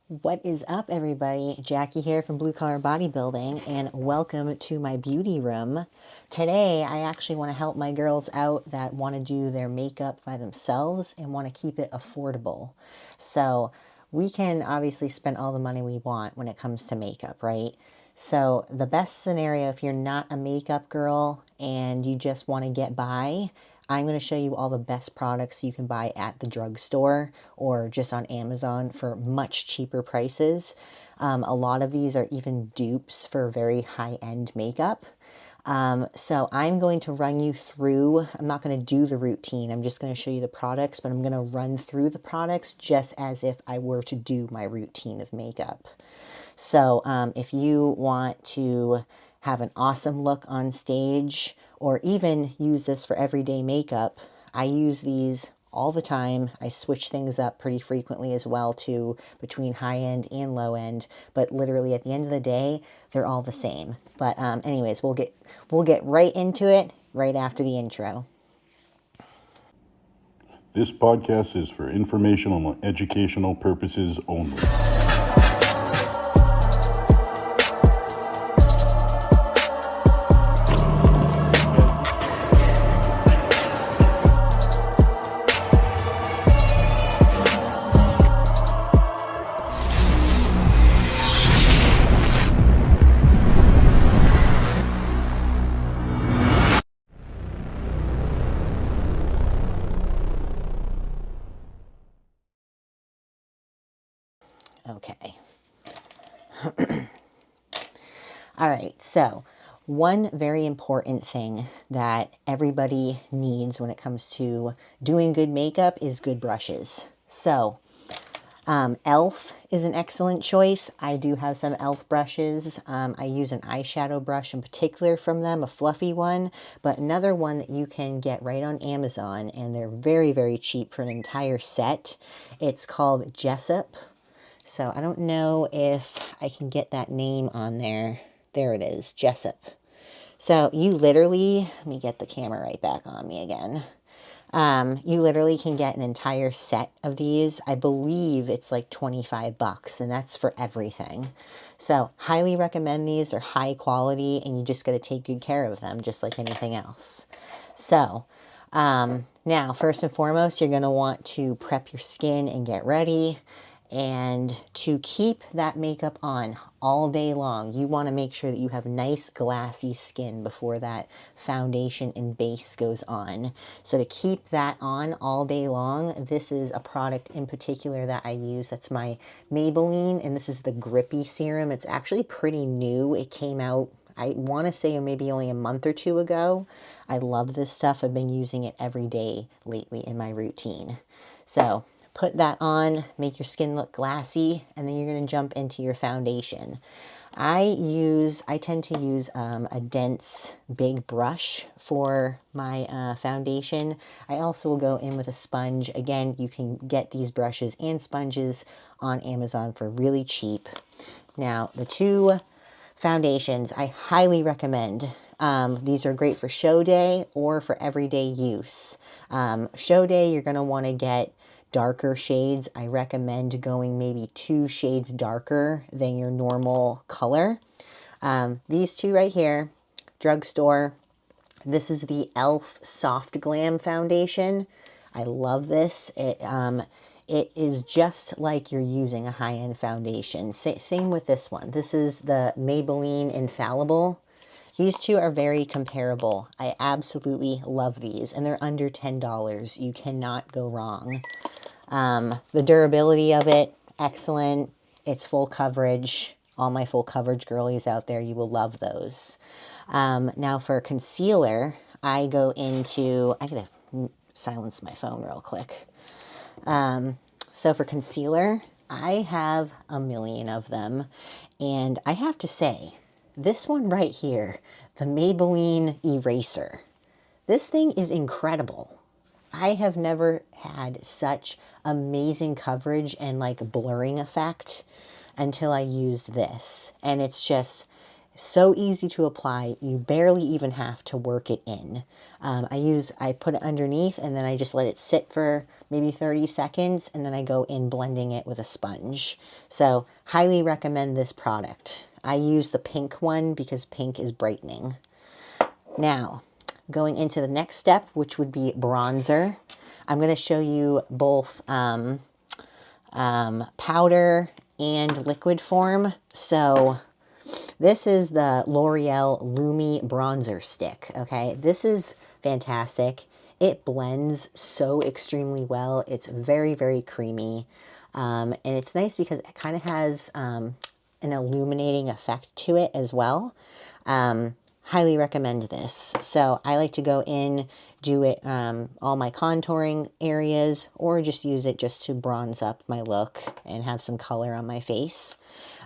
What is up, everybody? Jackie here from Bluecollar Bodybuilding, and welcome to my beauty room. Today, I actually want to help my girls out that want to do their makeup by themselves and want to keep it affordable. So we can obviously spend all the money we want when it comes to makeup, right? So the best scenario, if you're not a makeup girl and you just want to get by, I'm going to show you all the best products you can buy at the drugstore or just on Amazon for much cheaper prices. A lot of these are even dupes for very high-end makeup. So I'm going to run you through, I'm not going to do the routine, I'm just going to show you the products, but I'm going to run through the products just as if I were to do my routine of makeup. So if you want to have an awesome look on stage, or even use this for everyday makeup, I use these all the time. I switch things up pretty frequently as well too, between high end and low end, but literally at the end of the day, they're all the same. But anyways, we'll get right into it right after the intro. This podcast is for informational and educational purposes only. Okay. All right, so one very important thing that everybody needs when it comes to doing good makeup is good brushes. So E.L.F is an excellent choice. I do have some E.L.F brushes. I use an eyeshadow brush in particular from them, a fluffy one, but another one that you can get right on Amazon, and they're very, very cheap for an entire set. It's called Jessup. So I don't know if I can get that name on there. There it is, Jessup. So you literally, let me get the camera right back on me again. You literally can get an entire set of these. I believe it's like 25 bucks, and that's for everything. So highly recommend these. They're high quality, and you just got to take good care of them, just like anything else. So now, first and foremost, you're going to want to prep your skin and get ready. And to keep that makeup on all day long, you want to make sure that you have nice glassy skin before that foundation and base goes on. So to keep that on all day long, this is a product in particular that I use. That's my Maybelline, and this is the Grippy Serum. It's actually pretty new. It came out, I want to say, maybe only a month or two ago. I love this stuff. I've been using it every day lately in my routine. So put that on, make your skin look glassy, and then you're going to jump into your foundation. I tend to use a dense, big brush for my foundation. I also will go in with a sponge. Again, you can get these brushes and sponges on Amazon for really cheap. Now, the two foundations I highly recommend. These are great for show day or for everyday use. Show day, you're going to want to get darker shades. I recommend going maybe 2 shades darker than your normal color. These two right here, Drugstore. This is the E.L.F Soft Glam Foundation. I love this. It is just like you're using a high-end foundation. Same with this one. This is the Maybelline Infallible. These two are very comparable. I absolutely love these, and they're under $10. You cannot go wrong. The durability of it, excellent. It's full coverage. All my full coverage girlies out there, you will love those. Now for concealer, I go into, I gotta silence my phone real quick. So for concealer, I have a million of them, and I have to say, this one right here, the Maybelline Eraser, this thing is incredible. I have never had such amazing coverage and like blurring effect until I used this. And it's just, So easy to apply. You barely even have to work it in. I put it underneath and then I just let it sit for maybe 30 seconds and then I go in blending it with a sponge. So highly recommend this product. I use the pink one because pink is brightening. Now, going into the next step, which would be bronzer. I'm going to show you both powder and liquid form. So this is the L'Oreal Lumi bronzer stick, okay? This is fantastic. It blends so extremely well. It's very, very creamy. And it's nice because it kind of has an illuminating effect to it as well. Highly recommend this. So I like to go in, do it all my contouring areas, or just use it just to bronze up my look and have some color on my face.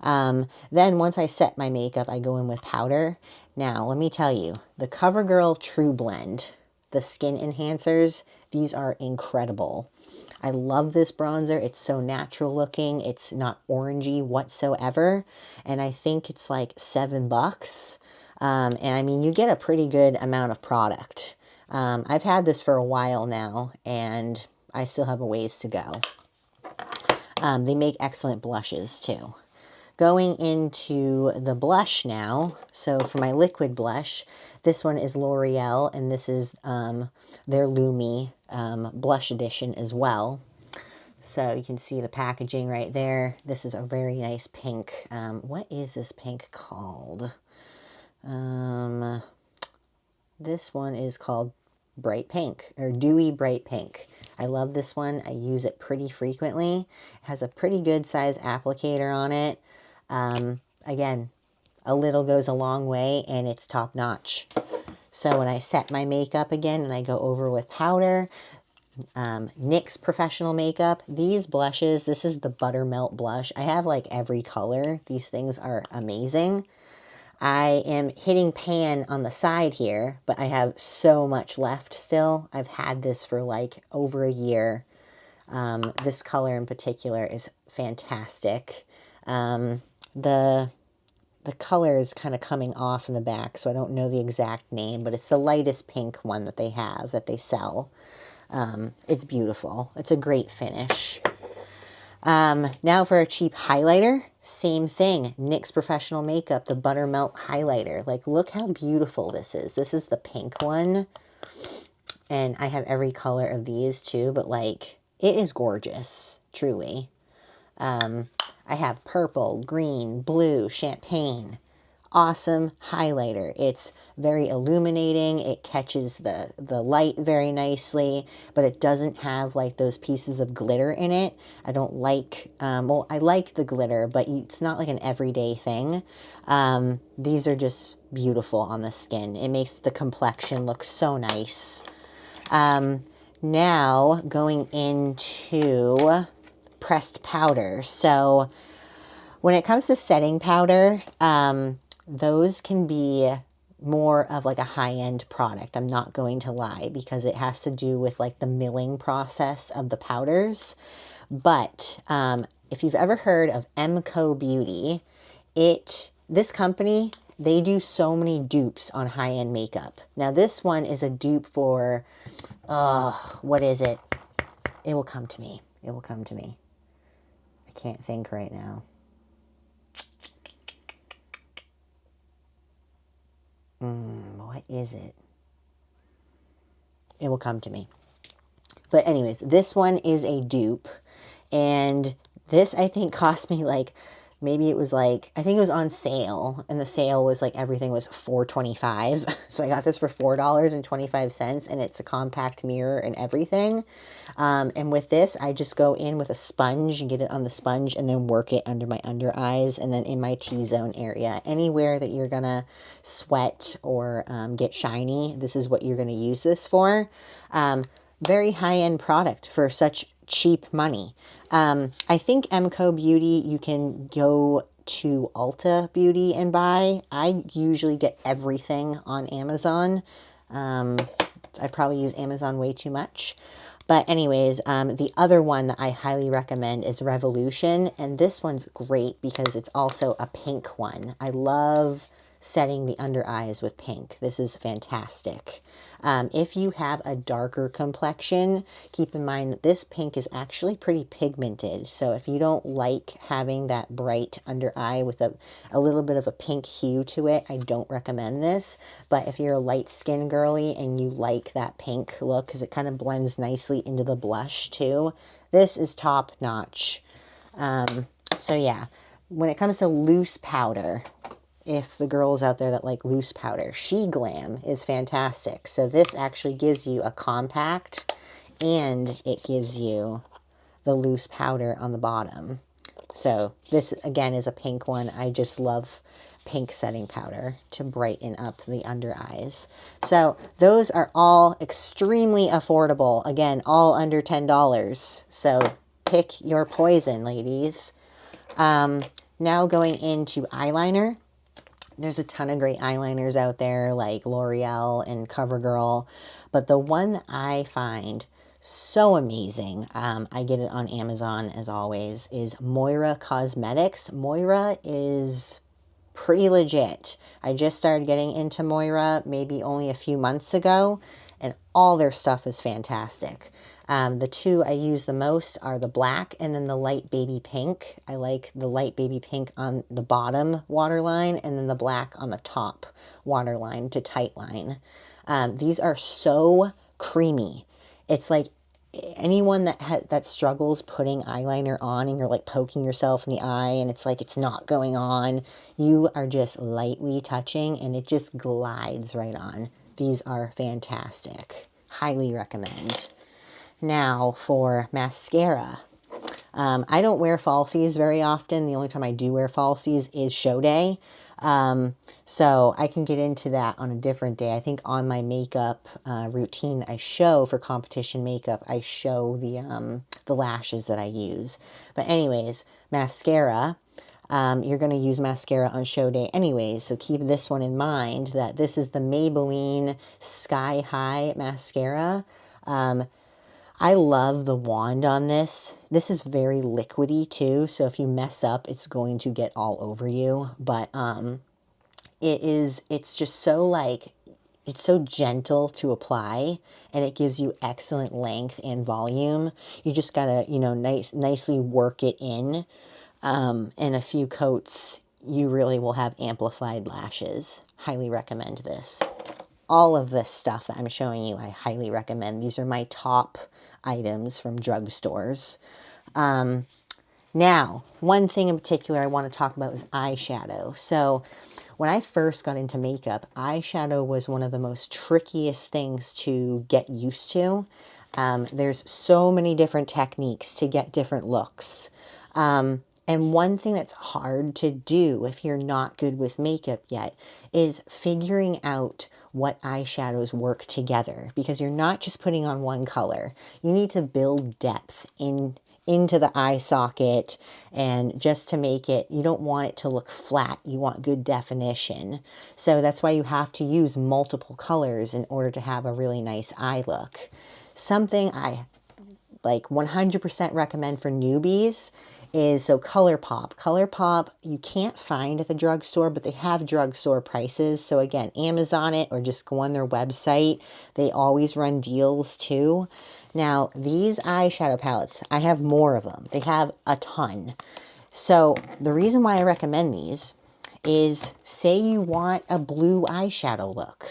Then once I set my makeup, I go in with powder. Now, let me tell you, the CoverGirl True Blend, the skin enhancers, these are incredible. I love this bronzer. It's so natural looking. It's not orangey whatsoever. And I think it's like $7. And I mean, you get a pretty good amount of product. I've had this for a while now, and I still have a ways to go. They make excellent blushes too. Going into the blush now. So for my liquid blush, this one is L'Oreal, and this is their Lumi blush edition as well. So you can see the packaging right there. This is a very nice pink. What is this pink called? This one is called Bright Pink, or Dewy Bright Pink. I love this one. I use it pretty frequently. It has a pretty good size applicator on it. Again, a little goes a long way, and it's top notch. So when I set my makeup again and I go over with powder, NYX Professional Makeup, these blushes, this is the Buttermelt blush. I have like every color. These things are amazing. I am hitting pan on the side here, but I have so much left still. I've had this for like over a year. This color in particular is fantastic. The color is kind of coming off in the back, so I don't know the exact name, but it's the lightest pink one that they have, that they sell. It's beautiful. It's a great finish. Now for a cheap highlighter, same thing. NYX Professional Makeup, the Buttermelt highlighter. Like, look how beautiful this is. This is the pink one. And I have every color of these too, but like, it is gorgeous, truly. I have purple, green, blue, champagne. Awesome highlighter. It's very illuminating. It catches the light very nicely, but it doesn't have like those pieces of glitter in it. I don't like, well, I like the glitter, but it's not like an everyday thing. These are just beautiful on the skin. It makes the complexion look so nice. Now going into pressed powder. So when it comes to setting powder, those can be more of like a high-end product. I'm not going to lie, because it has to do with like the milling process of the powders. But if you've ever heard of MCoBeauty, this company, they do so many dupes on high-end makeup. Now this one is a dupe for, what is it? It will come to me. It will come to me. I can't think right now. What is it? It will come to me. But anyways, this one is a dupe. And this, I think, cost me like, maybe it was like, I think it was on sale. And the sale was like, everything was $4.25. So I got this for $4.25. And it's a compact mirror and everything. And with this, I just go in with a sponge and get it on the sponge and then work it under my under eyes and then in my T-zone area. Anywhere that you're going to sweat or get shiny, this is what you're going to use this for. Very high-end product for such cheap money. I think MCoBeauty, you can go to Ulta Beauty and buy. I usually get everything on Amazon. I probably use Amazon way too much. But anyways, the other one that I highly recommend is Revolution. And this one's great because it's also a pink one. I love setting the under eyes with pink. This is fantastic. If you have a darker complexion, keep in mind that this pink is actually pretty pigmented. So if you don't like having that bright under eye with a little bit of a pink hue to it, I don't recommend this. But if you're a light skin girly and you like that pink look, because it kind of blends nicely into the blush too, this is top notch. So yeah, when it comes to loose powder, if the girls out there that like loose powder, SheGlam is fantastic. So this actually gives you a compact and it gives you the loose powder on the bottom. So this again is a pink one. I just love pink setting powder to brighten up the under eyes. So those are all extremely affordable. Again, all under $10. So pick your poison, ladies. Now going into eyeliner. There's a ton of great eyeliners out there like L'Oreal and CoverGirl, but the one that I find so amazing, I get it on Amazon as always, is Moira Cosmetics. Moira is pretty legit. I just started getting into Moira maybe only a few months ago, and all their stuff is fantastic. The two I use the most are the black and then the light baby pink. I like the light baby pink on the bottom waterline and then the black on the top waterline to tightline. These are so creamy. It's like anyone that struggles putting eyeliner on and you're like poking yourself in the eye and it's like it's not going on, you are just lightly touching and it just glides right on. These are fantastic. Highly recommend. Now for mascara. I don't wear falsies very often. The only time I do wear falsies is show day. So I can get into that on a different day. I think on my makeup routine that I show for competition makeup, I show the lashes that I use. But anyways, mascara. You're going to use mascara on show day anyways, so keep this one in mind that this is the Maybelline Sky High Mascara. I love the wand on this. This is very liquidy too, so if you mess up, it's going to get all over you. But it's just so like, it's so gentle to apply, and it gives you excellent length and volume. You just gotta, you know, nicely work it in. And a few coats, you really will have amplified lashes. Highly recommend this. All of this stuff that I'm showing you, I highly recommend. These are my top items from drugstores. Now, one thing in particular I want to talk about is eyeshadow. So when I first got into makeup, eyeshadow was one of the most trickiest things to get used to. There's so many different techniques to get different looks. And one thing that's hard to do if you're not good with makeup yet is figuring out what eyeshadows work together, because you're not just putting on one color. You need to build depth into the eye socket, and just to make it, you don't want it to look flat. You want good definition. So that's why you have to use multiple colors in order to have a really nice eye look. Something I like 100% recommend for newbies is ColourPop. ColourPop you can't find at the drugstore, but they have drugstore prices. So again, Amazon it or just go on their website. They always run deals too. Now these eyeshadow palettes, I have more of them. They have a ton. So the reason why I recommend these is, say you want a blue eyeshadow look.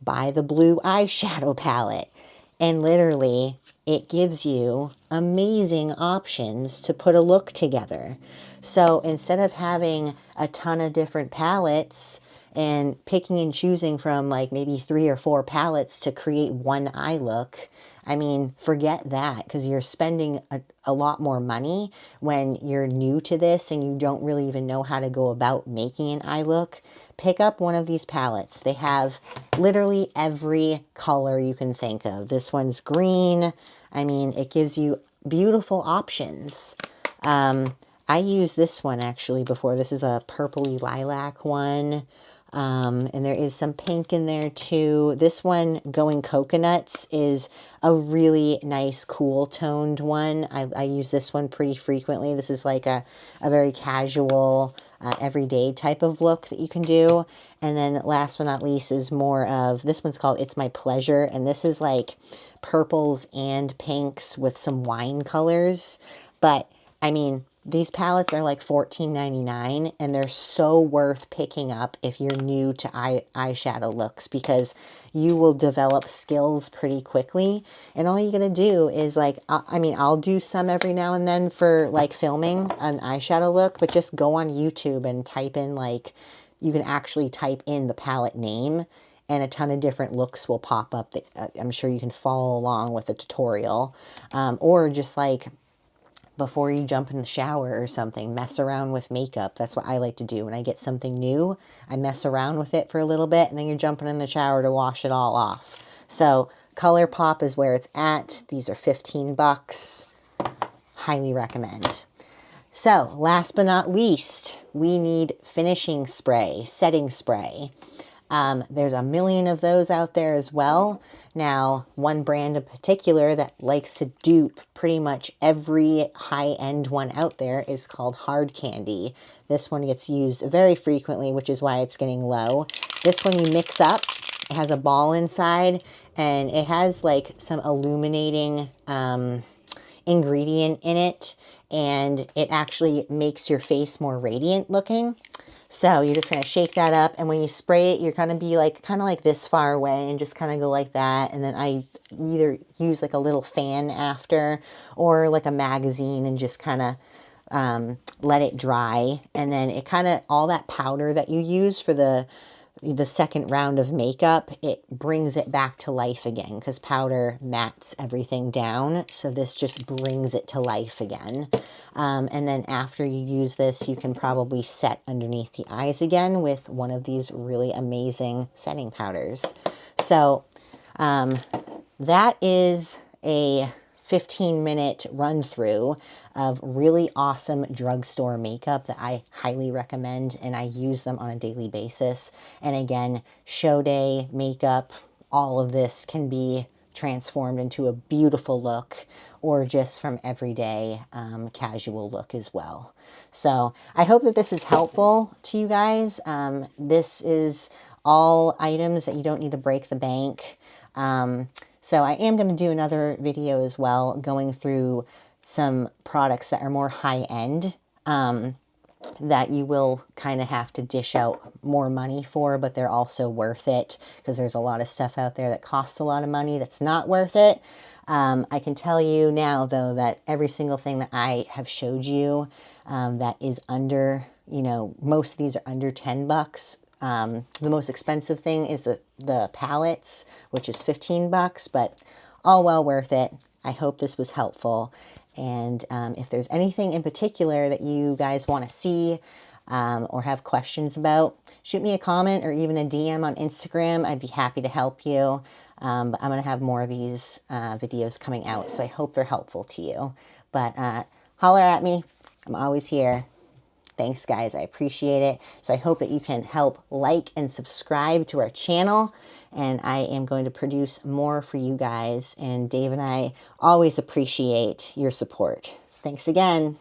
Buy the blue eyeshadow palette, and literally it gives you amazing options to put a look together. So instead of having a ton of different palettes and picking and choosing from like maybe 3 or 4 palettes to create one eye look, I mean, forget that, because you're spending a lot more money when you're new to this and you don't really even know how to go about making an eye look. Pick up one of these palettes. They have literally every color you can think of. This one's green. I mean, it gives you beautiful options. I used this one actually before. This is a purpley lilac one. And there is some pink in there too. This one, Going Coconuts, is a really nice cool toned one. I use this one pretty frequently. This is like a very casual, everyday type of look that you can do. And then last but not least is more of, this one's called It's My Pleasure. And this is like purples and pinks with some wine colors. But I mean, these palettes are like $14.99, and they're so worth picking up if you're new to eyeshadow looks, because you will develop skills pretty quickly. And all you're going to do is like, I mean, I'll do some every now and then for like filming an eyeshadow look, but just go on YouTube and type in, like, you can actually type in the palette name and a ton of different looks will pop up that I'm sure you can follow along with a tutorial. Or just like, before you jump in the shower or something, mess around with makeup. That's what I like to do. When I get something new, I mess around with it for a little bit, and then you're jumping in the shower to wash it all off. So ColourPop is where it's at. These are 15 bucks. Highly recommend. So last but not least, we need finishing spray, setting spray. There's a million of those out there as well. Now, one brand in particular that likes to dupe pretty much every high-end one out there is called Hard Candy. This one gets used very frequently, which is why it's getting low. This one you mix up. It has a ball inside, and it has like some illuminating ingredient in it, and it actually makes your face more radiant looking. So you're just going to shake that up, and when you spray it, you're going to be like kind of like this far away and just kind of go like that. And then I either use like a little fan after, or like a magazine, and just kind of let it dry. And then it kind of, all that powder that you use for the second round of makeup, it brings it back to life again, because powder mats everything down. So this just brings it to life again. And then after you use this, you can probably set underneath the eyes again with one of these really amazing setting powders. So that is a 15-minute run through of really awesome drugstore makeup that I highly recommend, and I use them on a daily basis. And again, show day makeup, all of this can be transformed into a beautiful look, or just from everyday casual look as well. So I hope that this is helpful to you guys. This is all items that you don't need to break the bank. So I am going to do another video as well, going through some products that are more high-end, that you will kind of have to dish out more money for, but they're also worth it, because there's a lot of stuff out there that costs a lot of money that's not worth it. I can tell you now, though, that every single thing that I have showed you that is under, you know, most of these are under 10 bucks. The most expensive thing is the palettes, which is 15 bucks, but all well worth it. I hope this was helpful. And if there's anything in particular that you guys want to see or have questions about, shoot me a comment or even a DM on Instagram. I'd be happy to help you. But I'm going to have more of these videos coming out, so I hope they're helpful to you. But holler at me. I'm always here. Thanks, guys. I appreciate it. So I hope that you can help like and subscribe to our channel. And I am going to produce more for you guys. And Dave and I always appreciate your support. Thanks again.